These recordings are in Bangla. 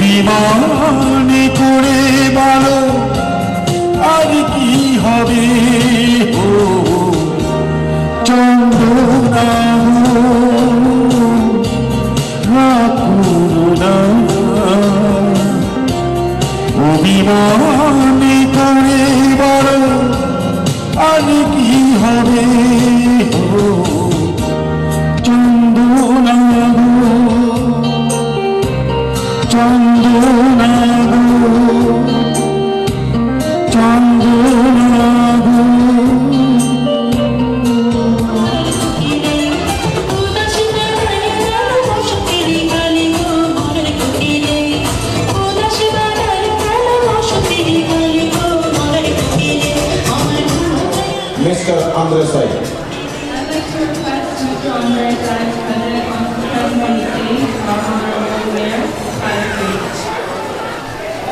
অভিমানী করে বলো আর কি হবে ও চন্দনা অভিমানী করে বলো আর কি হবে ও চন্দনা চন্দনা চন্দনা Mr. Andre Sai.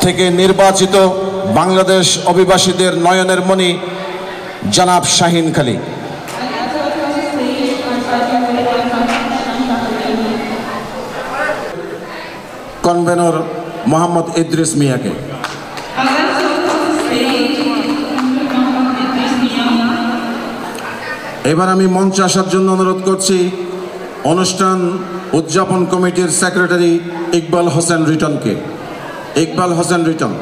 থেকে নির্বাচিত বাংলাদেশ অভিবাসীদের নয়নের মণি জনাব শাহিন খালি। কনভেনর মোহাম্মদ ইদ্রিস মিয়াকে। এবার আমি মঞ্চে আসার জন্য অনুরোধ করছি অনুষ্ঠান উদযাপন কমিটির সেক্রেটারি ইকবাল হোসেন রিটনকে। ইকবাল হোসেন রিটন।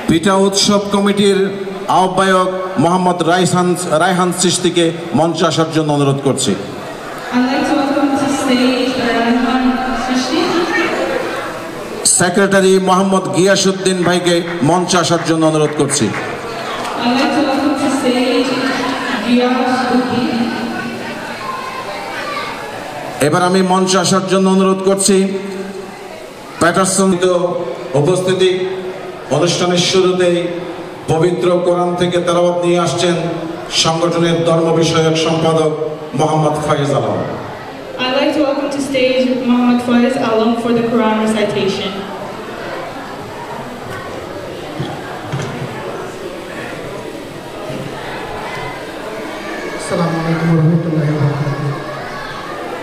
পিঠা উৎসব কমিটির আহ্বায়ক মোহাম্মদ রায়হান চিশতিকে মঞ্চে আসার জন্য অনুরোধ করছি। সেক্রেটারি মোহাম্মদ গিয়াসউদ্দিন ভাইকে মঞ্চে আসার জন্য অনুরোধ করছি। এবার আমি মঞ্চে আসার জন্য অনুরোধ করছি প্যাটারসন উপস্থিতি। অনুষ্ঠানের শুরুতেই পবিত্র কোরআন থেকে তেলাওয়াত নিয়ে আসছেন সংগঠনের ধর্ম বিষয়ক সম্পাদক Mohammad Faiz Alam. I'd like to welcome to stage Muhammad Faiz Alam for the Quran recitation. Assalamu alaikum warahmatullahi wabarakatuh.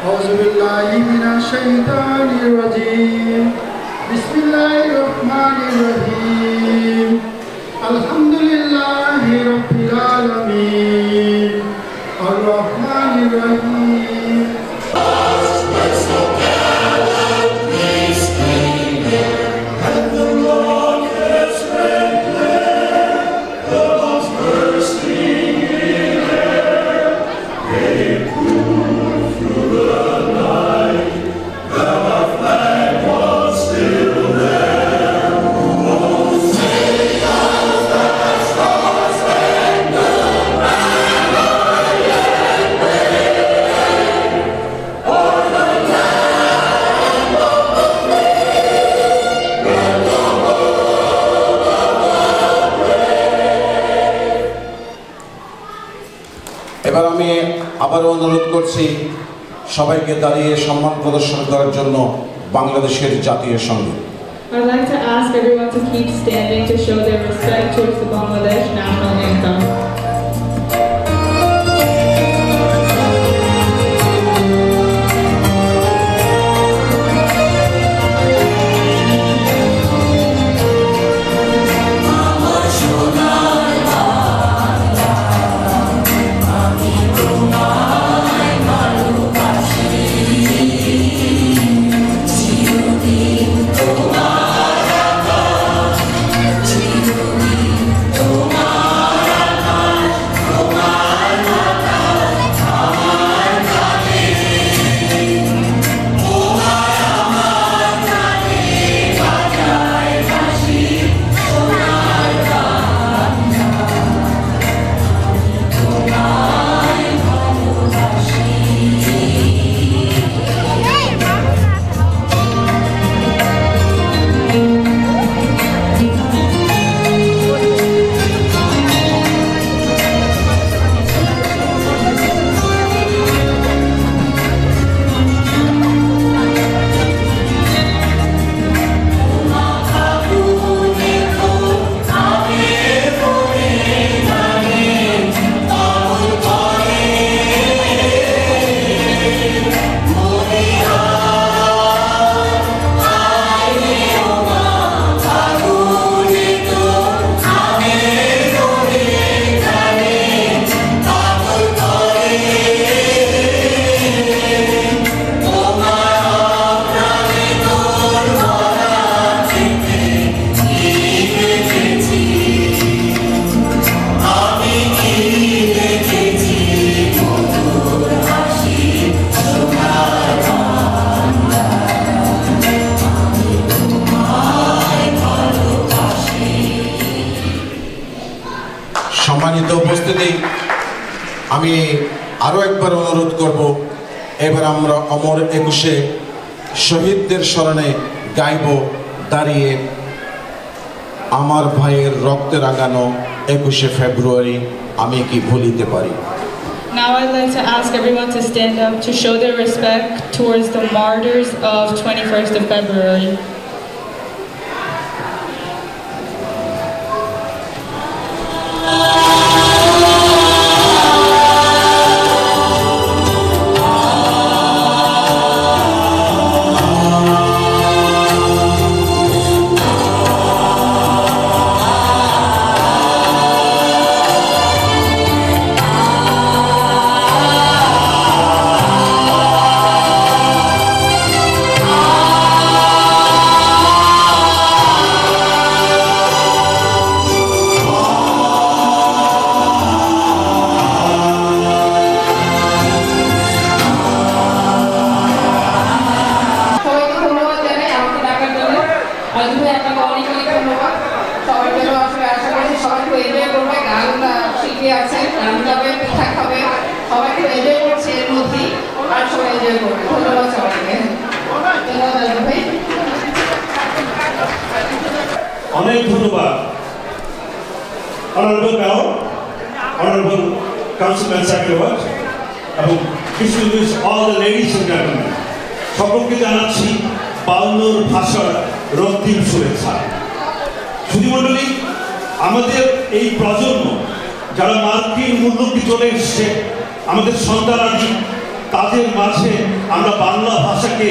A'udhu billahi minash shaitanir rajim. Bismillahirrahmanirrahim. Alhamdulillahi rabbil alamin. Ar-Rahmanir Rahim. এবার আমি আবারও অনুরোধ করছি সবাইকে দাঁড়িয়ে সম্মান প্রদর্শন করার জন্য বাংলাদেশের জাতীয় সঙ্গীত। I'd like to ask everyone to keep standing to show their respect towards the Bangladesh national anthem. আমি আরও একবার অনুরোধ করব, এবার আমরা অমর একুশে শহীদদের স্মরণে গাইব দাঁড়িয়ে, আমার ভাইয়ের রক্তে রাঙানো 21শে ফেব্রুয়ারি আমি কি ভুলিতে পারি। Now I'd like to ask everyone to stand up to show their respect towards the martyrs of 21st of February. অনেক ধন্যবাদ। Honorable Mayor, Honorable Councilman Sakrewat, এবং distinguished all the ladies and gentlemen, সকলকে জানাচ্ছি বাউন্নর ভাষার রক্তিম শুভেচ্ছা। সুধীমণ্ডলী, আমাদের এই প্রজন্ম যারা মার্কিন মূল্যকে চলে এসছে, আমাদের সন্তানাদি, তাদের মাঝে আমরা বাংলা ভাষাকে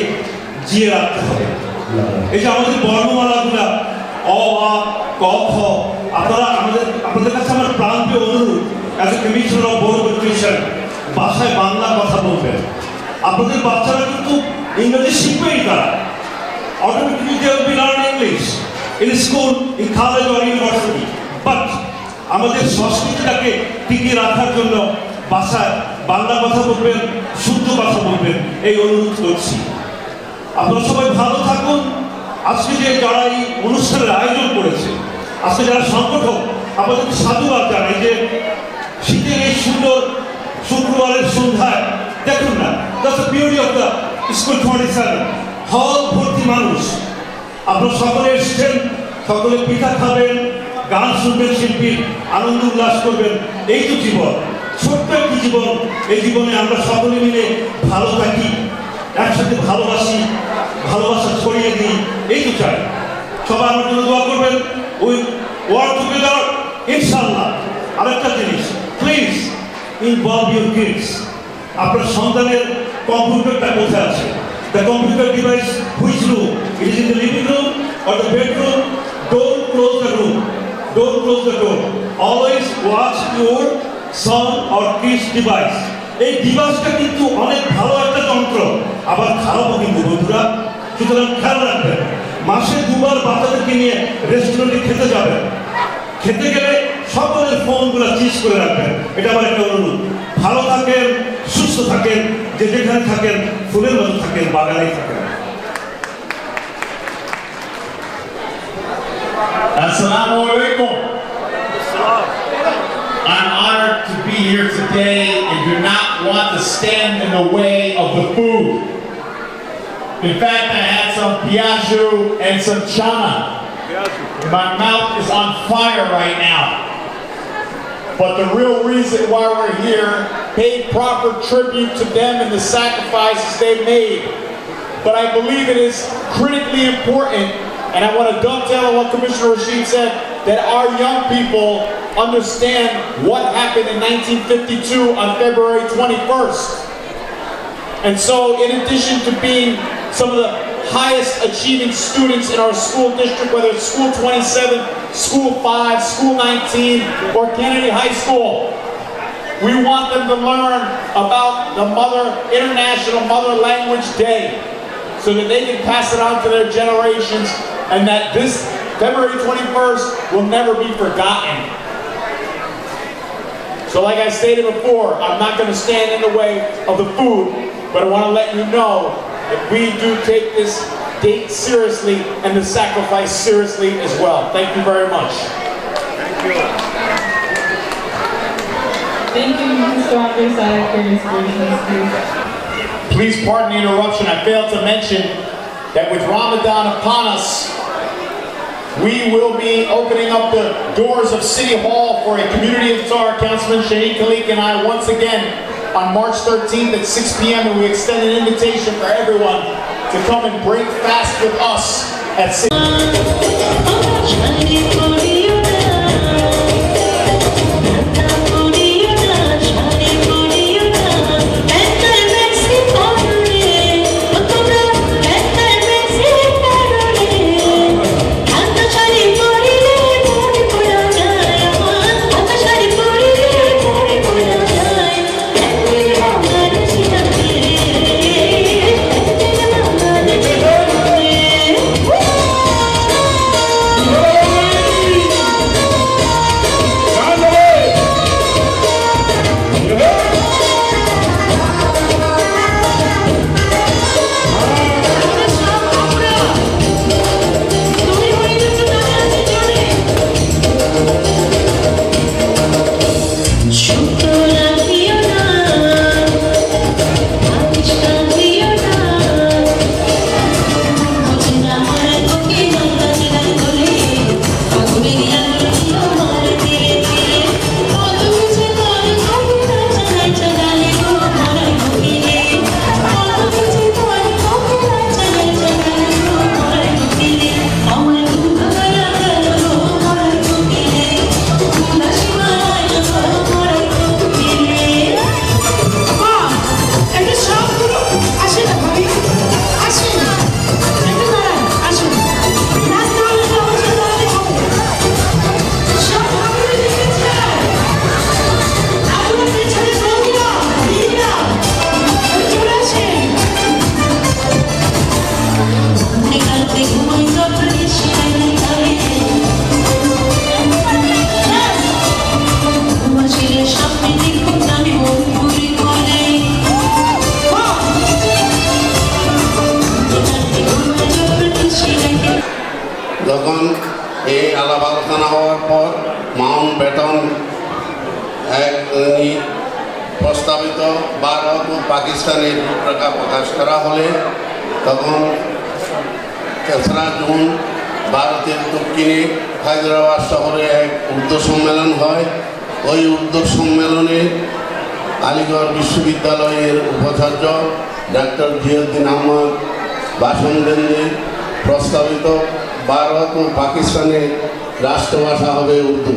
জিয়ে রাখতে হবে। এই যে আমাদের বর্ণমালাগুলা অ আ ক খ, আপনাদের কাছে আমার প্রাণপ্রিয় অনুরোধ, as a commissioner of board of education, ভাষায় বাংলা কথা বলবেন। আপনাদের বাচ্চারা কিন্তু ইংরেজি শিখবেই, তারা automatically they will be learning English in school, in college or university. But আমাদের সংস্কৃতিটাকে টিকিয়ে রাখার জন্য ভাষায় বাংলা কথা বলবেন, শুদ্ধ কথা বলবেন, এই অনুরোধ করছি। আপনারা সবাই ভালো থাকুন। আজকে যে যারা এই অনুষ্ঠানের আয়োজন করেছে, আজকে যারা সংগঠক, আমাদের সাধুবাদ জানাই যে শীতের এই সুন্দর শুক্রবারের সন্ধ্যায় দেখুন না, that's the beauty of the school 27, হল ভর্তি মানুষ। আপনারা সকলে এসছেন, সকলে পিঠা খাবেন, গান শুনবেন, শিল্পীর আনন্দ উল্লাস করবেন। এই তো জীবন, ছোট্ট একটি জীবন। এই জীবনে আমরা সকলে মিলে ভালো থাকি, একসাথে ভালোবাসি, ভালোবাসা ছড়িয়ে দিই, এই তো চাই। সবাই আমার জন্য দোয়া করবেন। উই ওয়ার্ক টুগেদার, ইনশাআল্লাহ। আরেকটা জিনিস, প্লিজ ইনভলভ ইউর কিডস। আপনার সন্তানের কম্পিউটারটা কোথায় আছে? The computer device which room? It is in the living room or the bedroom? Don't close the room, don't close the door. Always watch your son or kids device. এই ডিভাইসটা কিন্তু অনেক ভালো একটা যন্ত্র, আবার খারাপও কিন্তু বন্ধুরা। সুতরাং খেয়াল রাখবেন, মাসে দুবার বাচ্চাদেরকে নিয়ে রেস্টুরেন্টে খেতে যাবেন, খেতে গেলে সকলের ফোনগুলো চিজ করে রাখবেন। এটা আমার একটা অনুরোধ। ভালো থাকেন, সুস্থ থাকেন, যে যেখানে থাকেন ফুলের মতো থাকেন, বাগানেই থাকেন। Assalamu alaikum. I'm honored to be here today and do not want to stand in the way of the food. In fact, I had some piaju and some chana. My mouth is on fire right now. But the real reason why we're here, pay proper tribute to them and the sacrifices they made. But I believe it is critically important, and I want to dovetail on what Commissioner Rashid said, that our young people understand what happened in 1952 on February 21st. And so, in addition to being some of the highest achieving students in our school district, whether it's School 27, School 5, School 19, or Kennedy High School, we want them to learn about the International Mother Language Day so that they can pass it on to their generations, and that this February 21st will never be forgotten. So like I stated before, I'm not going to stand in the way of the food, but I want to let you know that we do take this date seriously and the sacrifice seriously as well. Thank you very much. Thank you, Mr. stronger side for your spiritual spirit. Please pardon the interruption. I failed to mention that with Ramadan upon us, we will be opening up the doors of City Hall for a community iftar. Councilman Shahid Khalik and I once again on March 13th at 6 p.m. and we extend an invitation for everyone to come and break fast with us at 6. যখন এই আলাপ আলোচনা হওয়ার পর মাউন্ট ব্যাটন প্রস্তাবিত ভারত ও পাকিস্তানের রূপরেখা প্রকাশ করা হলে তখন 3রা জুন ভারতের দক্ষিণে হায়দ্রাবাদ শহরে এক উর্দু সম্মেলন হয়। ওই উর্দু সম্মেলনে আলিগড় বিশ্ববিদ্যালয়ের উপাচার্য ডক্টর জিয়াউদ্দিন আহমদ ভাষণ দেন যে প্রস্তাবিত ভারত ও পাকিস্তানের রাষ্ট্রভাষা হবে উর্দু।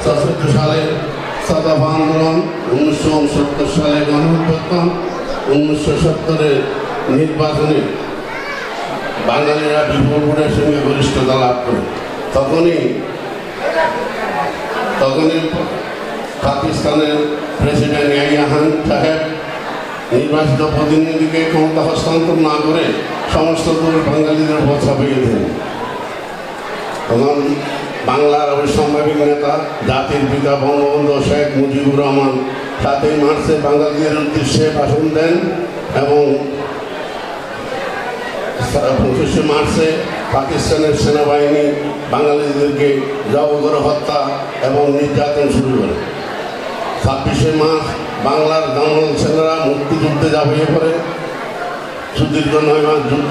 64 সালের শতাব্দী আন্দোলন, 1969 সালে গণঅভ্যুত্থান, 1970-এর নির্বাচনে বাঙালিরা বিপুল ভোটের সঙ্গে গরিষ্ঠতা লাভ করে। তখনই পাকিস্তানের প্রেসিডেন্ট ইয়াহিয়া খান সাহেব নির্বাচিত প্রতিনিধিকে ক্ষমতা হস্তান্তর না করে সমস্ত বাঙালিদের উপর চাপিয়ে দেন। তখন বাংলার অবিসম্ভাবিক নেতা জাতির পিতা বঙ্গবন্ধু শেখ মুজিবুর রহমান 7ই মার্চে বাঙালিদের উদ্দেশ্যে ভাষণ দেন এবং 25শে মার্চে পাকিস্তানের সেনাবাহিনী বাঙালিদেরকে জবর হত্যা এবং নির্যাতন শুরু করে। 26শে মার্চ বাংলার দামল সেনারা মুক্তিযুদ্ধে ঝাঁপিয়ে পড়ে। সুদীর্ঘ 9 মাস যুদ্ধ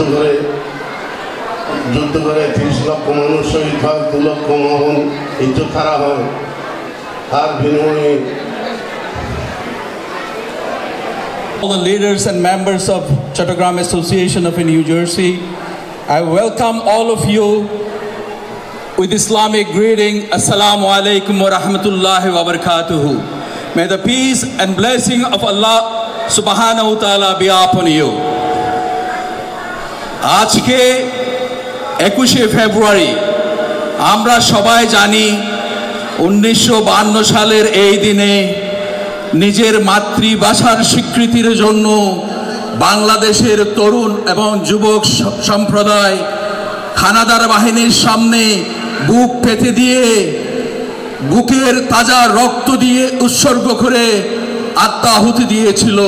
করে 30 লক্ষ মানুষ শহীদ হয়, 2 লক্ষ মহন ইজ্জত হারা হয়। তার বিনিময়ে all the leaders and members of Chattogram Association of New Jersey, I welcome all of you with Islamic greeting. Assalamu alaikum wa rahmatullahi wa barakatuhu. May the peace and blessing of Allah subhanahu wa ta'ala be upon you. আজকে 21শে ফেব্রুয়ারি আমরা সবাই জানি 1952 সালের এই দিনে নিজের মাতৃভাষার স্বীকৃতির জন্য বাংলাদেশের তরুণ এবং যুবক সম্প্রদায় হানাদার বাহিনীর সামনে বুক পেতে দিয়ে বুকের তাজা রক্ত দিয়ে উৎসর্গ করে আত্মাহুতি দিয়েছিল।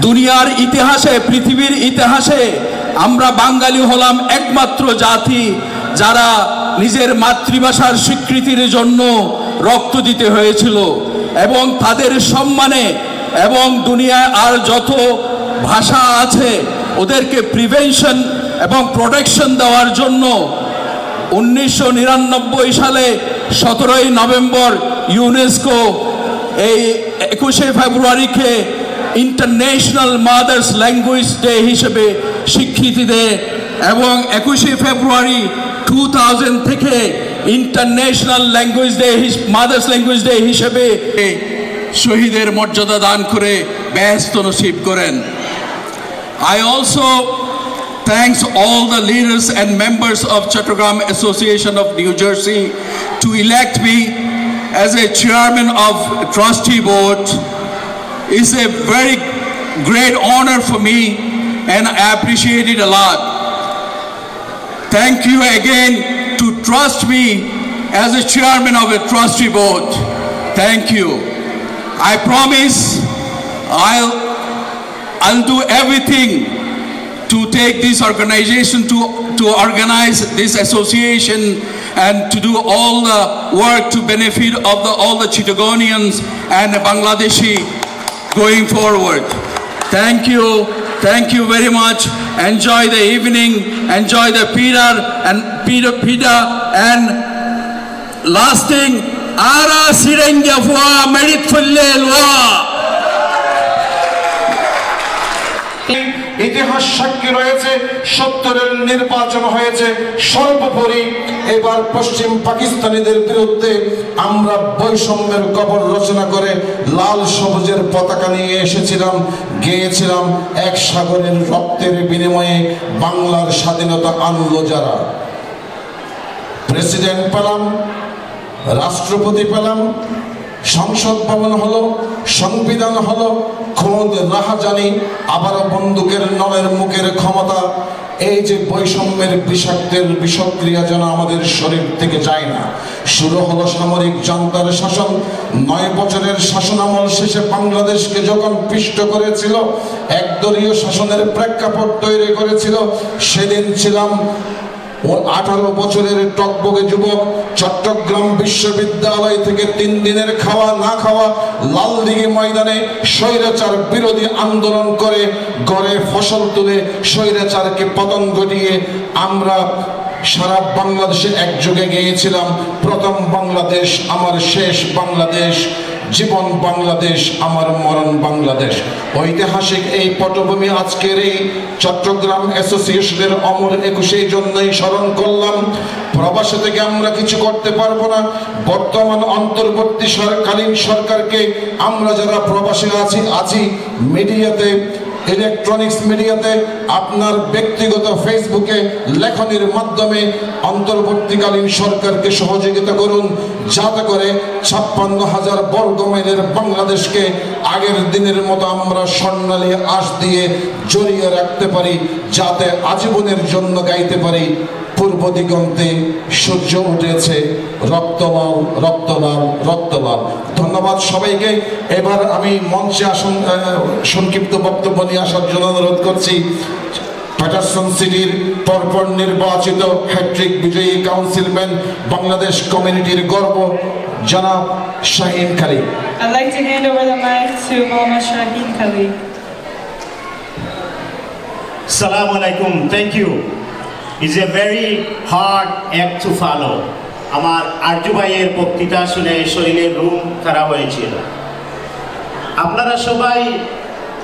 দুনিয়ার ইতিহাসে, পৃথিবীর ইতিহাসে আমরা বাঙালি হলাম একমাত্র জাতি যারা নিজের মাতৃভাষার স্বীকৃতির জন্য রক্ত দিতে হয়েছিল। এবং তাদের সম্মানে এবং দুনিয়ায় আর যত ভাষা আছে ওদেরকে প্রিভেনশন এবং প্রোটেকশন দেওয়ার জন্য 1999 সালে 17ই নভেম্বর ইউনেস্কো এই 21শে ফেব্রুয়ারিকে ইন্টারন্যাশনাল মাদার্স ল্যাঙ্গুয়েজ ডে হিসেবে স্বীকৃতি দেয় এবং 21শে ফেব্রুয়ারি 2000 থেকে international language day mothers language day হিসেবে শহীদের মর্যাদা দান করে বেহেশত নসিব করেন। I also thanks all the leaders and members of Chattogram Association of New Jersey to elect me as a chairman of trustee board. It's a very great honor for me and I appreciate it a lot. Thank you again to trust me as a chairman of a trustee board. Thank you. I promise I'll do everything to take this organization to organize this association and to do all the work to benefit of all the Chittagonians and Bangladeshi going forward. Thank you very much. Enjoy the evening, enjoy the pita and last thing, ara sirenga fwa merit fullelwa. ইতিহাস সাক্ষী রয়েছে 70-এর নির্বাচন হয়েছে সর্বোপরি এবার পশ্চিম পাকিস্তানিদের বিরুদ্ধে আমরা বৈষম্যের কবর রচনা করে লাল সবুজের পতাকা নিয়ে এসেছিলাম, গেয়েছিলাম এক সাগরের রক্তের বিনিময়ে বাংলার স্বাধীনতা আনলো যারা। প্রেসিডেন্ট পেলাম, রাষ্ট্রপতি পেলাম, সংসদ ভবন হলো, সংবিধান হলো, খোদ রাহাজানি, আবারও বন্দুকের নলের মুখের ক্ষমতা। এই যে বৈষম্যের বিষাক্তের বিষক্রিয়া যেন আমাদের শরীর থেকে যায় না। শুরু হলো সামরিক জনতার শাসন। 9 বছরের শাসনামল শেষে বাংলাদেশকে যখন পিষ্ট করেছিল, একদলীয় শাসনের প্রেক্ষাপট তৈরি করেছিল, সেদিন ছিলাম 18 বছরের টকবগে যুবক। চট্টগ্রাম বিশ্ববিদ্যালয় থেকে 3 দিনের খাওয়া না খাওয়া লালদিঘি ময়দানে স্বৈরাচার বিরোধী আন্দোলন করে গড়ে ফসল তুলে স্বৈরাচারকে পতন ঘটিয়ে আমরা সারা বাংলাদেশে একযোগে গিয়েছিলাম, প্রথম বাংলাদেশ আমার শেষ বাংলাদেশ, জীবন বাংলাদেশ আমার মরণ বাংলাদেশ। ঐতিহাসিক এই পটভূমি আজকের এই চট্টগ্রাম অ্যাসোসিয়েশনের অমর 21 জন্যই স্মরণ করলাম। প্রবাসে থেকে আমরা কিছু করতে পারবো না। বর্তমান অন্তর্বর্তীকালীন সরকারকে আমরা যারা প্রবাসী আছি মিডিয়াতে, ইলেকট্রনিক্স মিডিয়াতে, আপনার ব্যক্তিগত ফেসবুকে লেখনির মাধ্যমে অন্তর্বর্তীকালীন সরকারকে সহযোগিতা করুন, যাতে করে 56,000 বর্গ মাইলের বাংলাদেশকে আগের দিনের মতো আমরা স্বর্ণালী আঁশ দিয়ে জড়িয়ে রাখতে পারি, যাতে আজীবনের জন্য গাইতে পারি পূর্ব দিগন্তে সূর্য উঠেছে রক্তলাল রক্তলাল রক্তলাল। ধন্যবাদ সবাইকে। এবার আমি মঞ্চে সংক্ষিপ্ত বক্তব্য নিয়ে আসার জন্য অনুরোধ করছি প্যাটারসন সিটির পরপর নির্বাচিত হ্যাট্রিক বিজয়ী কাউন্সিলম্যান, বাংলাদেশ কমিউনিটির গর্ব জনাব শাহিন খালি। I'd like to hand over the mic to Mohammad Shaheen Khali. Assalamu alaikum. Thank you. It's a very hard act to follow. আমার আরজু ভাইয়ের বক্তৃতা শুনে শরীরের রুম খারাপ হয়েছিল। আপনারা সবাই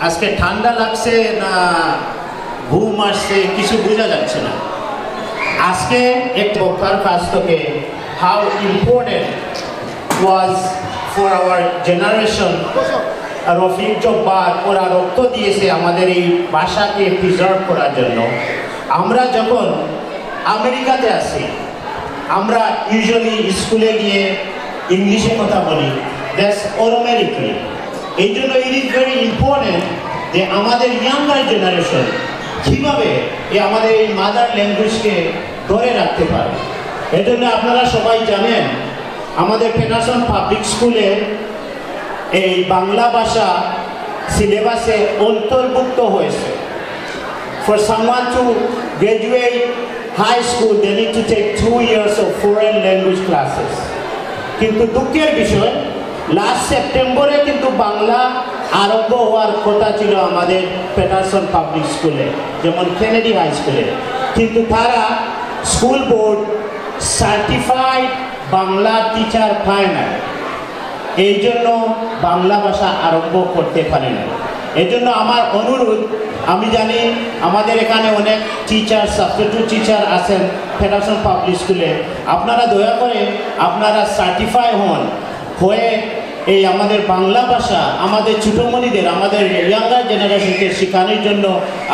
আজকে ঠান্ডা লাগছে না ঘুম আসছে কিছু বোঝা যাচ্ছে না। আজকে একটা বক্তার কাছ থেকে how important was for our generation Rafiq Jabbar ওরা রক্ত দিয়েছে আমাদের এই ভাষাকে প্রিজার্ভ করার জন্য। আমরা যখন আমেরিকাতে আসি, আমরা ইউজুয়ালি স্কুলে গিয়ে ইংলিশে কথা বলি, দ্যাটস অটোমেটিকলি। এই জন্য ইট ইজ ভেরি ইম্পর্টেন্ট যে আমাদের ইয়াঙ্গার জেনারেশন কীভাবে আমাদের এই মাদার ল্যাঙ্গুয়েজকে ধরে রাখতে পারে। এই জন্য আপনারা সবাই জানেন আমাদের প্যাটারসন পাবলিক স্কুলে এই বাংলা ভাষা সিলেবাসে অন্তর্ভুক্ত হয়েছে। For someone to graduate high school, they need to take 2 years of foreign language classes. কিন্তু দুঃখের বিষয় লাস্ট সেপ্টেম্বরে কিন্তু বাংলা আরম্ভ হওয়ার কথা ছিল আমাদের প্যাটারসন পাবলিক স্কুলে, যেমন কেনেডি হাই স্কুলে, কিন্তু তারা school board certified Bangla teacher পায় না, এই জন্য বাংলা ভাষা আরম্ভ করতে পারে না। এই জন্য আমার অনুরোধ, আমি জানি আমাদের এখানে অনেক টিচার, সাবস্টিটিউট টিচার আছেন প্যাটারসন পাবলিক স্কুলে, আপনারা দয়া করে আপনারা সার্টিফাই হন, হয়ে এই আমাদের বাংলা ভাষা আমাদের ছোটমণিদের, আমাদের ইয়াঙ্গার জেনারেশনকে শেখানোর জন্য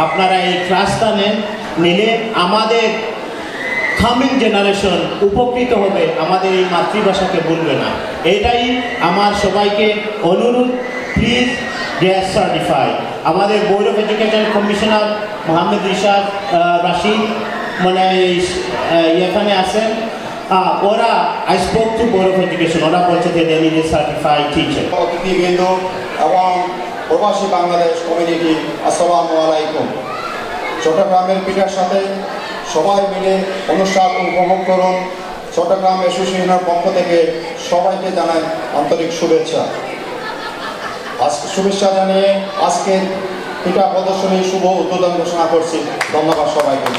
আপনারা এই ক্লাসটা নেন, নিলে আমাদের কামিং জেনারেশন উপকৃত হবে, আমাদের এই মাতৃভাষাকে ভুলবে না। এটাই আমার সবাইকে অনুরোধ, প্লিজ গেট সার্টিফাই। আমাদের board of education commissioner Mohammad Rishad Rashid মানে এখানে আছেন, ওরা I spoke to board of education, ওরা বলছে যে they need a certified teacher. অতিথিবৃন্দ এবং প্রবাসী বাংলাদেশ কমিউনিটি, আসসালামু আলাইকুম। চট্টগ্রামের পিঠার সাথে সবাই মিলে অনুষ্ঠান উপভোগ করুন। চট্টগ্রাম অ্যাসোসিয়েশনের পক্ষ থেকে সবাইকে জানাই আন্তরিক শুভেচ্ছা। আজকে শুভেচ্ছা জানিয়ে আজকের পিঠা প্রদর্শনীর শুভ উদ্বোধন ঘোষণা করছি। ধন্যবাদ সবাইকে।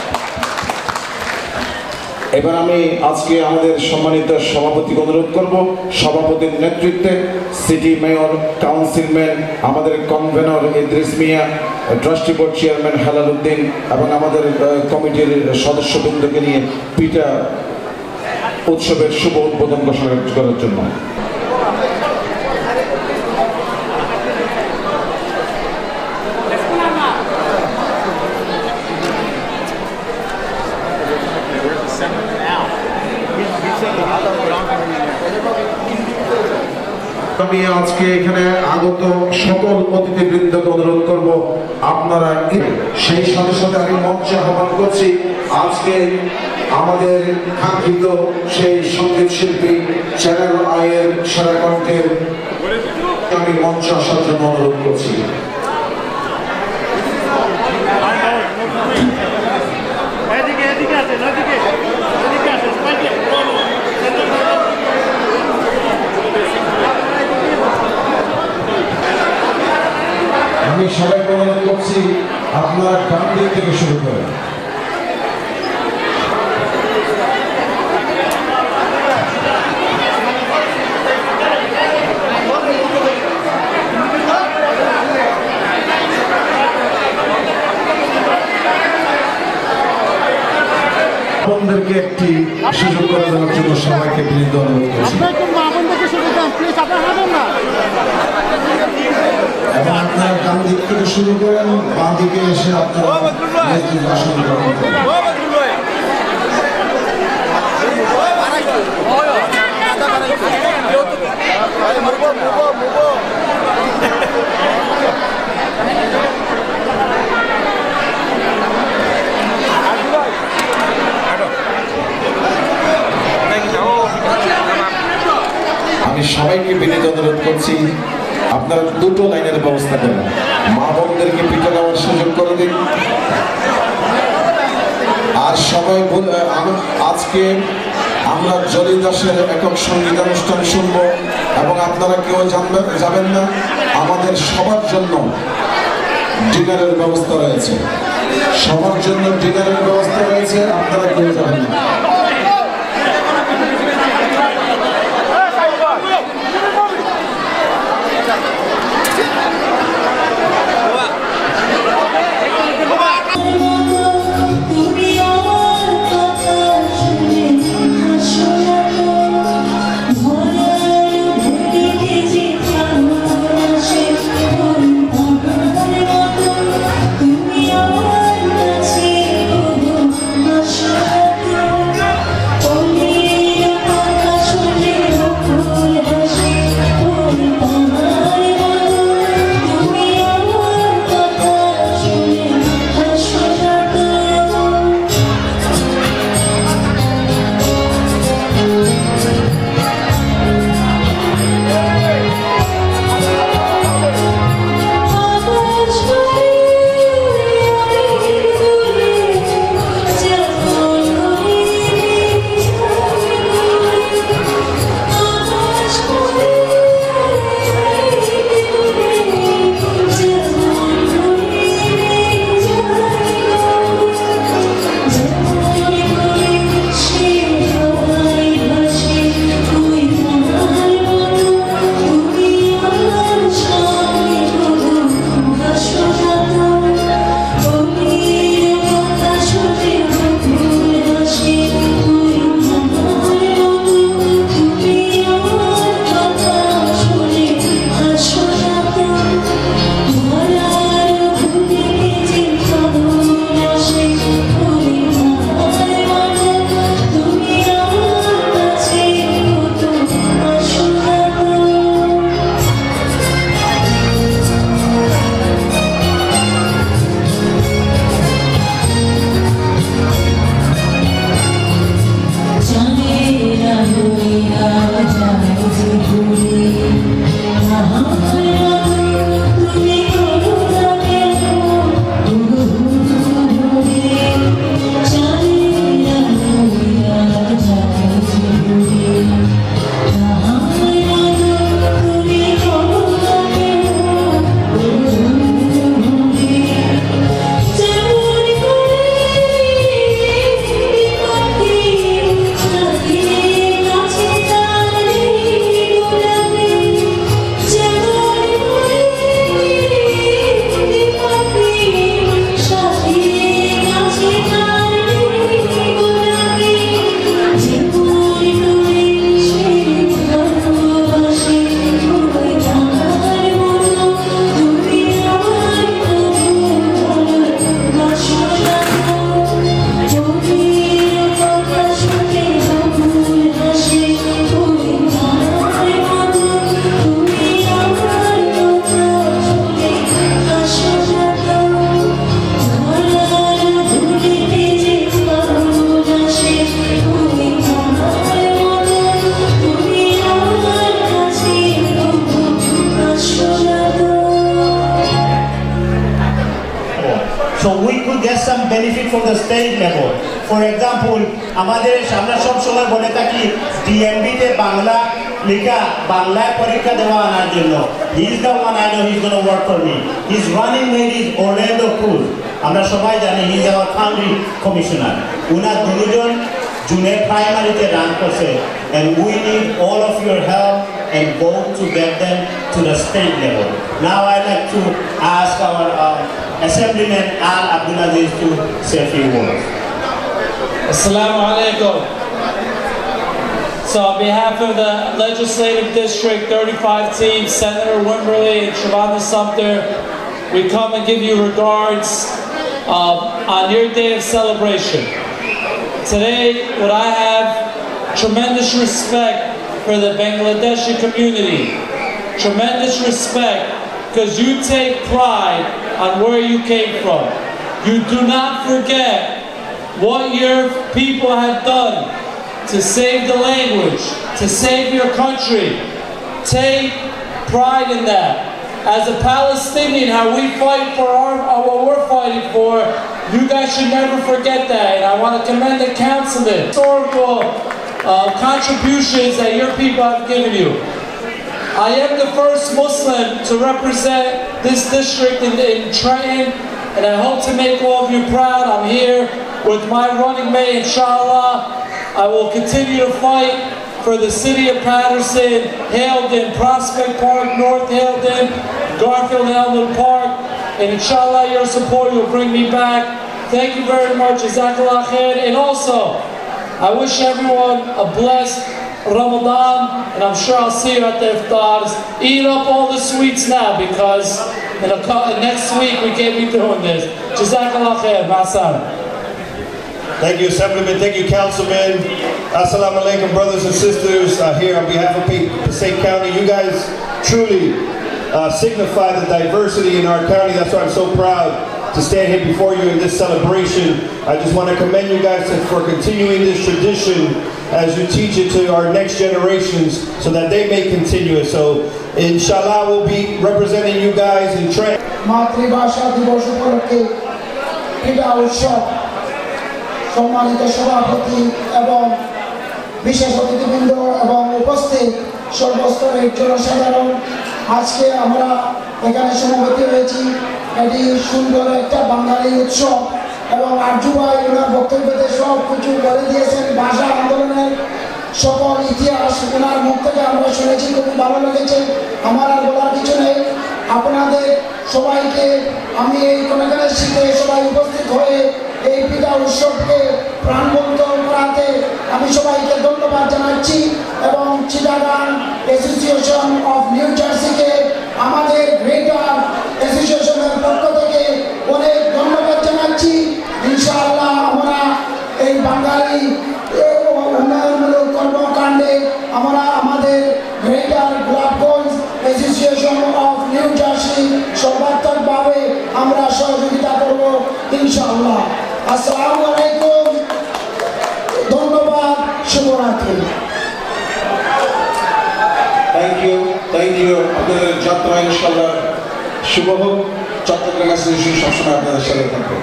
এবার আমি আজকে আমাদের সম্মানিত সভাপতিকে অনুরোধ করব, সভাপতির নেতৃত্বে সিটি মেয়র, কাউন্সিলম্যান, আমাদের convener Idris Mia, trustee board chairman Helal Uddin এবং আমাদের কমিটির সদস্যবৃন্দকে নিয়ে পিঠা উৎসবের শুভ উদ্বোধন ঘোষণা করার জন্য। আমি আজকে এখানে আগত সকল অতিথিবৃন্দকে অনুরোধ করব, আপনারা সেই সাথে সাথে আমি মঞ্চে আহ্বান করছি আজকে আমাদের কাঙ্ক্ষিত সেই সঙ্গীত শিল্পী চ্যানেল আয়ের সেরা কণ্ঠের আমি মঞ্চে আসার জন্য অনুরোধ করছি। আমি সবাইকে অনুরোধ করছি আপনারা ডান দিক থেকে শুরু করেন। আপনাদেরকে একটি সুযোগ করে দেওয়ার জন্য সবাইকে বিনীত অনুরোধ করছি। এবং আপনারা ডান দিক থেকে শুরু করেন, বাঁ দিকে এসে আপনারা আসন গ্রহণ করেন। আমি সবাইকে বিনীত অনুরোধ করছি আপনারা দুটো লাইনের ব্যবস্থা করেন, মা বোনদেরকে পিঠা দেওয়ার সুযোগ করে দিন। আর সবাই আজকে আমরা জলি দাসের একক সঙ্গীতানুষ্ঠান শুনবো এবং আপনারা কেউ যাবেন না, আমাদের সবার জন্য ডিনারের ব্যবস্থা রয়েছে, সবার জন্য ডিনারের ব্যবস্থা রয়েছে, আপনারা কেউ যাবেন না। so we could get some benefit from the state level. For example, আমাদের আমরা সব সময় বলে থাকি DMB তে বাংলা লেখা বাংলায় পরীক্ষা দেওয়া আনার জন্য he is the one I know he's going to work for me. His running mate is Orlando Cruz. আমরা সবাই জানি he is our county commissioner. উনার দুজন জুনিয়র প্রাইমারিতে রান করছে and we need all of your help and vote to get them to the state level. Now I'd like to ask our Assemblyman Al Abdulaziz to say a few words. Assalamu alaikum. So on behalf of the Legislative District 35 team, Senator Wimberly and Shavonda Sumter, we come and give you regards on your day of celebration. Today, what I have tremendous respect for the Bangladeshi community. Tremendous respect because you take pride on where you came from. You do not forget what your people have done to save the language, to save your country. Take pride in that. As a Palestinian, how we fight for what we're fighting for, you guys should never forget that. And I want to commend the councilman. Historical contributions that your people have given you. I am the first Muslim to represent this district in Trenton, and I hope to make all of you proud. I'm here with my running mate, inshallah. I will continue to fight for the city of Patterson, Haledon, Prospect Park, North Haledon, Garfield and Elmwood Park, and inshallah your support will bring me back. Thank you very much, Jazakallah khair. And also, I wish everyone a blessed Ramadan, and I'm sure I'll see you at the iftars. Eat up all the sweets now because next week we can't be doing this. Jazakallah khair, ma'asam. Thank you, Assemblyman. Thank you, Councilman. Assalamu alaikum, brothers and sisters. Here on behalf of Passaic County, you guys truly signify the diversity in our county. That's why I'm so proud to stand here before you in this celebration. I just want to commend you guys for continuing this tradition as you teach it to our next generations so that they may continue it. So, inshallah, we'll be representing you guys in Trent. মাতৃভাষা দিবস উপলক্ষে ক্রীড়া উৎসব সম্মানিত সভাপতি এবং বিশেষ অতিথিবৃন্দ এবং উপস্থিত সর্বস্তরের জনসাধারণ, আজকে আমরা এখানে সমবেত হয়েছি। এটি সুন্দর একটা বাঙালি উৎসব এবং আরজু ভাই ওনার বক্তব্যতে সব কিছু বলে দিয়েছেন। ভাষা আন্দোলনের সকল ইতিহাস ওনার মুখ থেকে আমরা শুনেছি, খুবই ভালো লেগেছে। আমার আর বলার কিছু নেই। আপনাদের সবাইকে আমি এই কোনখানে শীতে সবাই উপস্থিত হয়ে এই পিঠা উৎসবকে প্রাণবন্ত করাতে আমি সবাইকে ধন্যবাদ জানাচ্ছি এবং চিটাগাং অ্যাসোসিয়েশন অফ নিউ জার্সিকে আমাদের গ্রেটার অ্যাসোসিয়েশনের পক্ষ থেকে অনেক ধন্যবাদ জানাচ্ছি। ইনশাআল্লাহ আমরা এই বাঙালি উন্নয়নমূলক কর্মকাণ্ডে আমরা আমাদের greater Golapganj association of New Jersey সর্বাত্মকভাবে আমরা সহযোগিতা করব ইনশাআল্লাহ। আসসালামু আলাইকুম, ধন্যবাদ, শুভরাত্রি। Thank you. আপনাদের যাত্রা ইনশাআল্লাহ শুভ হোক। চট্টগ্রাম অ্যাসোসিয়েশন সবসময় আপনাদের সাথে থাকবে।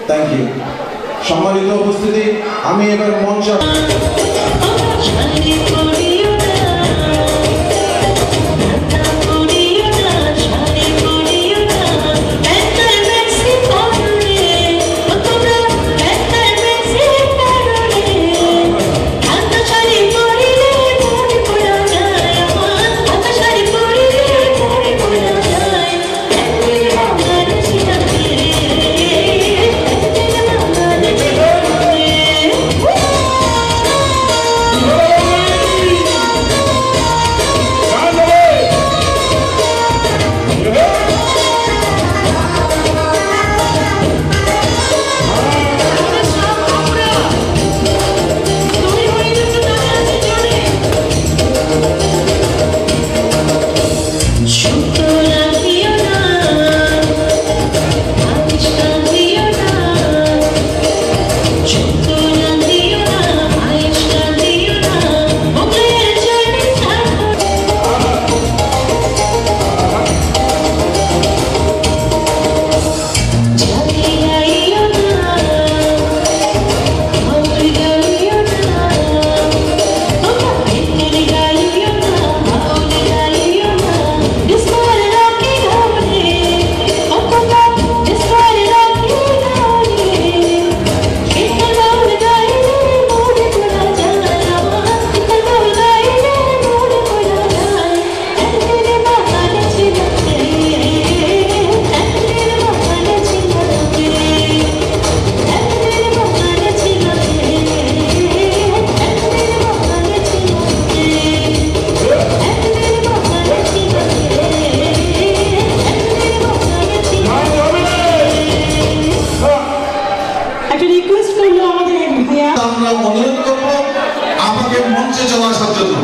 Thank you. সম্মানিত উপস্থিতি, আমি এবার মঞ্চ অনুরোধ করব আমাকে মঞ্চে চলে আসার জন্য।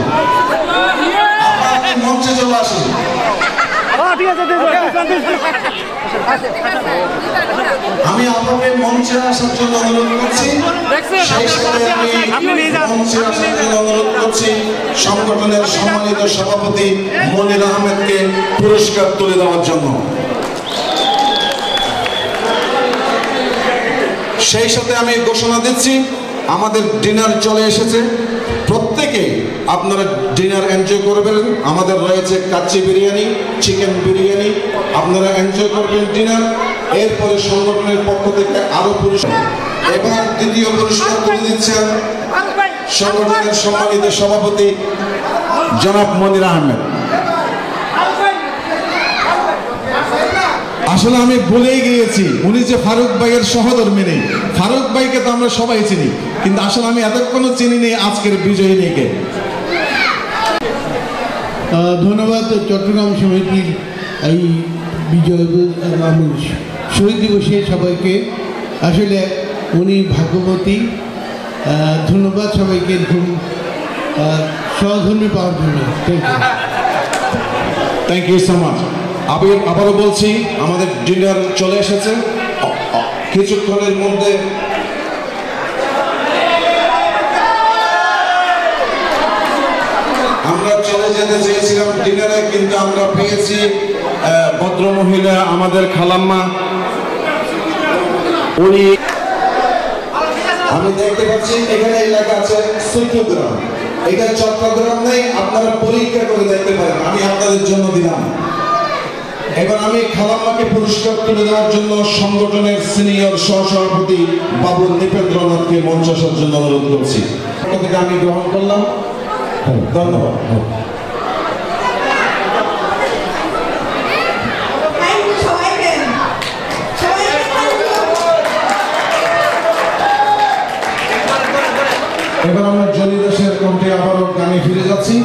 মঞ্চে চলে আসুন। আমি আপনাকে মঞ্চে আসার জন্য অনুরোধ করছি। সেই সাথে আমি মঞ্চে আসার জন্য অনুরোধ করছি সংগঠনের সম্মানিত সভাপতি মনির আহমেদকে পুরস্কার তুলে দেওয়ার জন্য। সেই সাথে আমি ঘোষণা দিচ্ছি আমাদের ডিনার চলে এসেছে। প্রত্যেকে আপনারা ডিনার এনজয় করবেন। আমাদের রয়েছে কাচ্চি বিরিয়ানি, চিকেন বিরিয়ানি, আপনারা এনজয় করবেন ডিনার। এরপরে সংগঠনের পক্ষ থেকে আরো পুরস্কার। এবার দ্বিতীয় পুরস্কার তুলে দিচ্ছেন সংগঠনের সম্মানিত সভাপতি জনাব মনির আহমেদ। আসলে আমি ভুলেই গিয়েছি উনি যে ফারুক ভাইয়ের সহধর্মী নেই। ফারুক ভাইকে তো আমরা সবাই চিনি, কিন্তু আসলে আমি এতক্ষণও চিনি নেই আজকের বিজয়িনীকে। ধন্যবাদ চট্টগ্রাম সমিতির এই বিজয় শহীদ দিবসে সবাইকে। আসলে উনি ভাগ্যবতী। ধন্যবাদ সবাইকে সহধর্মী পাওয়ার জন্য। Thank you so much. আবারও বলছি আমাদের ডিনার চলে এসেছে। কিছুক্ষণের মধ্যে আমরা চলে যেতে চেয়েছিলাম ডিনারে, কিন্তু আমরা পেয়েছি ভদ্র মহিলা আমাদের খালাম্মা। উনি আমি দেখতে পাচ্ছি এখানে এলাকা আছে চট্টগ্রাম, এটা চট্টগ্রাম নেই। আপনারা পরীক্ষা করে দেখতে পারেন, আমি আপনাদের জন্য দিলাম। এবার আমি খালাম্মাকে পুরস্কার তুলে দেওয়ার জন্য সংগঠনের সিনিয়র সহসভাপতি বাবু নৃপেন্দ্রনাথকে মঞ্চ আসার জন্য অনুরোধ করছি। আমি গ্রহণ করলাম। ধন্যবাদ। এবার আমরা জলি দাসের কণ্ঠে আবারও গানে ফিরে যাচ্ছি।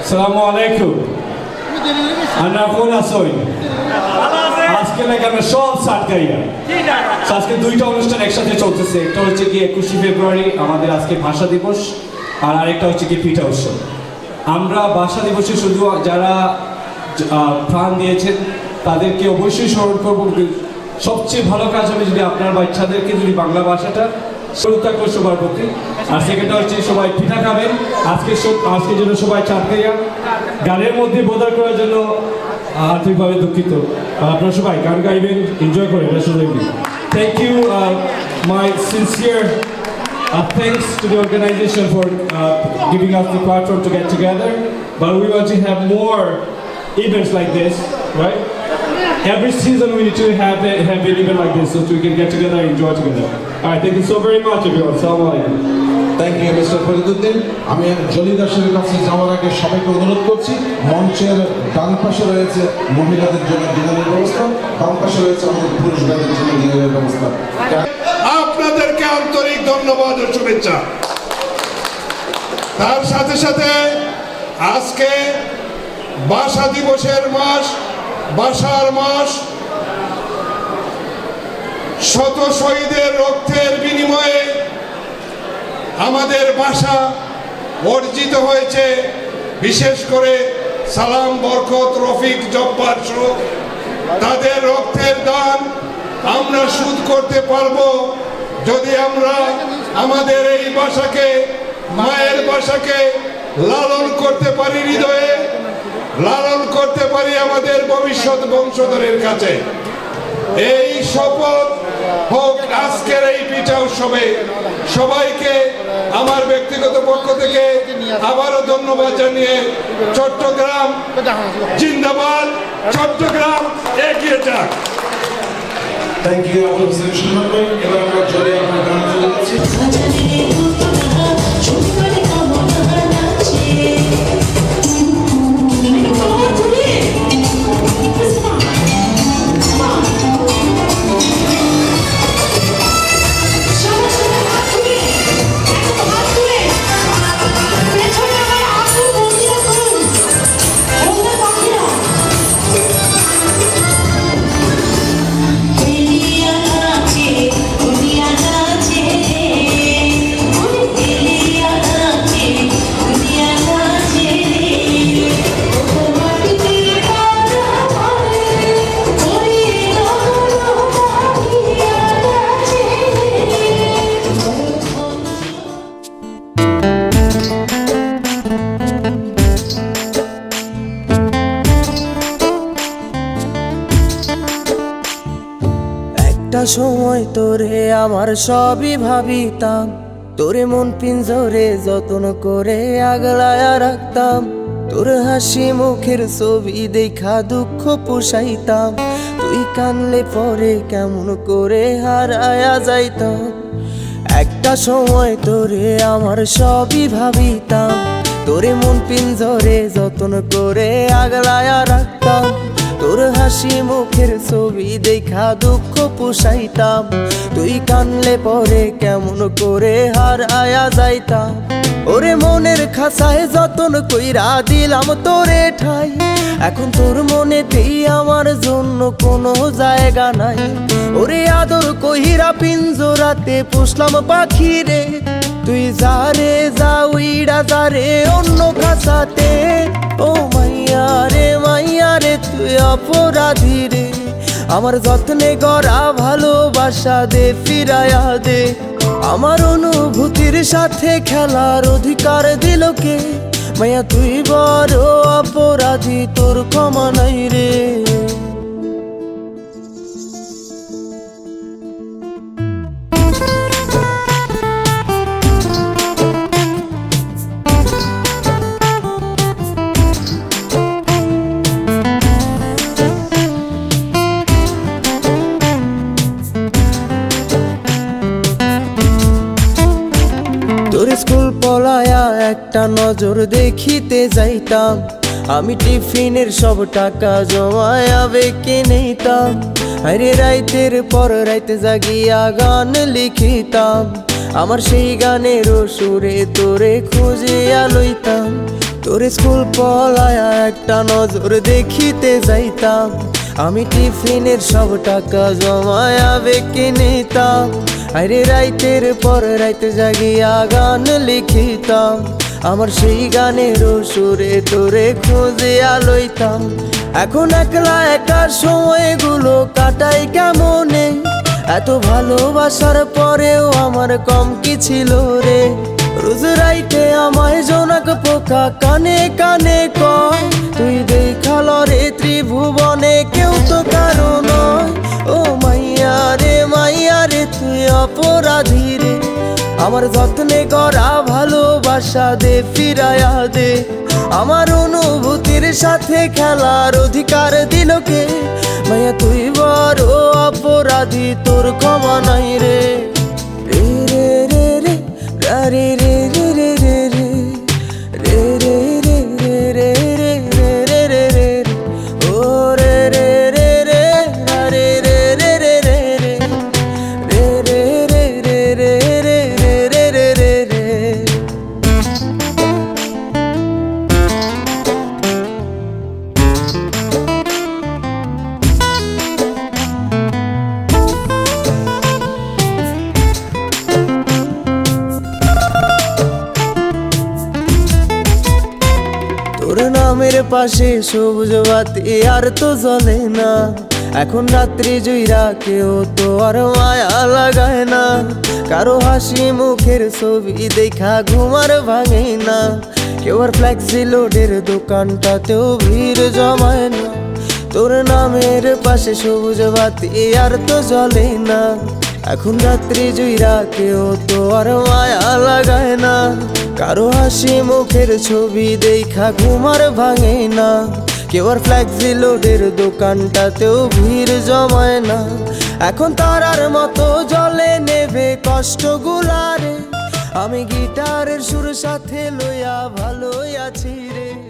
Assalamu alaikum. Ana khona soy. আজকে নাকি আমরা সব সাতগাইয়া। আজকে দুইটা অনুষ্ঠান একসাথে চলতেছে। একটা হচ্ছে কি 21 ফেব্রুয়ারি আমাদের আজকে ভাষা দিবস, আর আরেকটা হচ্ছে কি পিঠা উৎসব। আমরা ভাষা দিবসে শুধু যারা প্রাণ দিয়েছেন তাদেরকে অবশ্যই স্মরণ করবো। সবচেয়ে ভালো কাজ হবে যদি আপনার বাচ্চাদেরকে যদি বাংলা ভাষাটা শুরু থাকলো সবার প্রতি। আর সেকেন্ডটা হচ্ছে সবাই পিঠা খাবেন। আজকের জন্য সবাই চাপ খাইয়া গানের মধ্যে বোধার করার জন্য আর্থিকভাবে দুঃখিত। আপনারা সবাই গান গাইবেন, এনজয় করেন। Thank you, my sincere thanks to the organization for giving us the platform to get together. But we want to have more events like this, right? Every season we need to have an event like this so we can get together and enjoy together. All right, thank you so very much, everyone. Assalamu alaikum. Thank you mister Fariduddin. আমি জলি দাসের কাছে যাওয়ার আগে সবাইকে অনুরোধ করছি, মঞ্চের ডান পাশে রয়েছে মহিলাদের জন্য ডিনারের ব্যবস্থা, বাম পাশে রয়েছে আমাদের পুরুষদের জন্য ডিনারের ব্যবস্থা। আপনাদেরকে আন্তরিক ধন্যবাদ ও শুভেচ্ছা। তার সাথে সাথে আজকে ভাষা দিবসের মাস, ভাষার মাস, শত শহীদের রক্তের বিনিময়ে আমাদের ভাষা অর্জিত হয়েছে। বিশেষ করে সালাম, বরকত, রফিক, জব্বার সহ তাদের রক্তের দান আমরা শোধ করতে পারবো যদি আমরা আমাদের এই ভাষাকে, মায়ের ভাষাকে লালন করতে পারি, হৃদয়ে লালন করতে পারি আমাদের ভবিষ্যৎ বংশধরের কাছে। এই শপথ হোক আজকের এই পিঠা উৎসবে। সবাইকে আমার ব্যক্তিগত পক্ষ থেকে আবারও ধন্যবাদ জানিয়ে, চট্টগ্রাম জিন্দাবাদ, চট্টগ্রাম এগিয়ে যাক। Thank you. এবার আমরা চলে আমরা গান চলে যাচ্ছি। সময় তোরে আমার সবই ভাবিতাম, তোরে মন পিঞ্জরে যত্ন করে আগলায়া রাখতাম। তোর হাসি মুখের ছবি দেখা দুঃখ পোষাইতাম, তুই কানলে পরে কেমন করে হারায়া যাইতাম। একটা সময় তোরে আমার সবই ভাবিতাম, তোরে মন পিঞ্জরে যত্ন করে আগলায়া রাখতাম। তোর হাসি মুখের ছবি দেখা দুঃখ পোষাইতাম, তুই কানলে পরে কেমন করে হারায়া যাইতাম। ওরে মনের খাঁচায় যতন কইরা দিলাম তোরে ঠাই, এখন তোর মনেতেই আমার জন্য কোনো জায়গা নাই। ওরে আদর কইরা পিঞ্জরাতে পুষলাম পাখি রে, তুই যারে যা উইড়া যারে অন্য খাঁচাতে। ও মাইয়া রে তুই অপরাধী রে, আমার যত্নে গড়া ভালোবাসা দে ফিরায়া দে। আমার অনুভূতির সাথে খেলার অধিকার দিল কে? মাইয়া তুই বড় অপরাধী, তোর ক্ষমা নাই রে। তোর স্কুল পলায়া একটা নজর দেখিতে যাইতাম, আমি টিফিনের সব টাকা জমায়া বেঁকে নিতাম। আরে রাইতের পর রাইতে জাগিয়া গান লিখিতাম, আমার সেই গানের সুরে তোরে খুঁজিয়া লইতাম। তোর স্কুল পলায়া একটা নজর দেখিতে যাইতাম, আমি টিফিনের সব টাকা জমায়া বেঁকে নিতাম। আরে রাইতের পর রাইতে জাগিয়া গান লিখিতাম, আমার সেই গানের সুরে তোরে খুঁজিয়া লইতাম। এখন একলা একা সময়গুলো কাটাই কেমনে এত ভালোবাসার পরেও আমার কম কি ছিল রে রোজ রাইতে আমায় জোনাক পোকা কানে কানে কয় তুই দেখাল রে ত্রিভুবনে কেউ তো কারো নয় ও মাইয়া রে তুই অপরাধী রে আমার যত্নে করা ভালোবাসা দে ফিরায়া দে আমার অনুভূতির সাথে খেলার অধিকার দিল কে মাইয়া তুই বড় অপরাধী তোর ক্ষমা নাই রে রে রে রে রে রে রে রে রে রে রে রে রে রে রে রে রে ও রে রে রে রে রে রে রে রে রে রে রে রে রে রে রে রে রে তোর নামের পাশে সবুজ বাতি আর তো জ্বলে না এখন রাত্রি জুইরা কেউ তো আর মায়া লাগায় না কারো হাসি মুখের ছবি দেখা ঘুমার ভাঙে না কেউ আর ফ্লেক্সি লোডের দোকানটাতেও ভিড় জমায় না তোর নামের পাশে সবুজ বাতি আর তো জ্বলে না এখন রাত্রি জুইরা কেউ তো আর মায়া লাগায় না কারো হাসি মুখের ছবি দেখা ঘুমার ভাঙে না কেউ আর ফ্লেক্সি লোডের দোকানটাতেও ভিড় জমায় না এখন তারার মতো জলে নেবে কষ্টগুলারে আমি গিটারের সুর সাথে লইয়া ভালোই আছি রে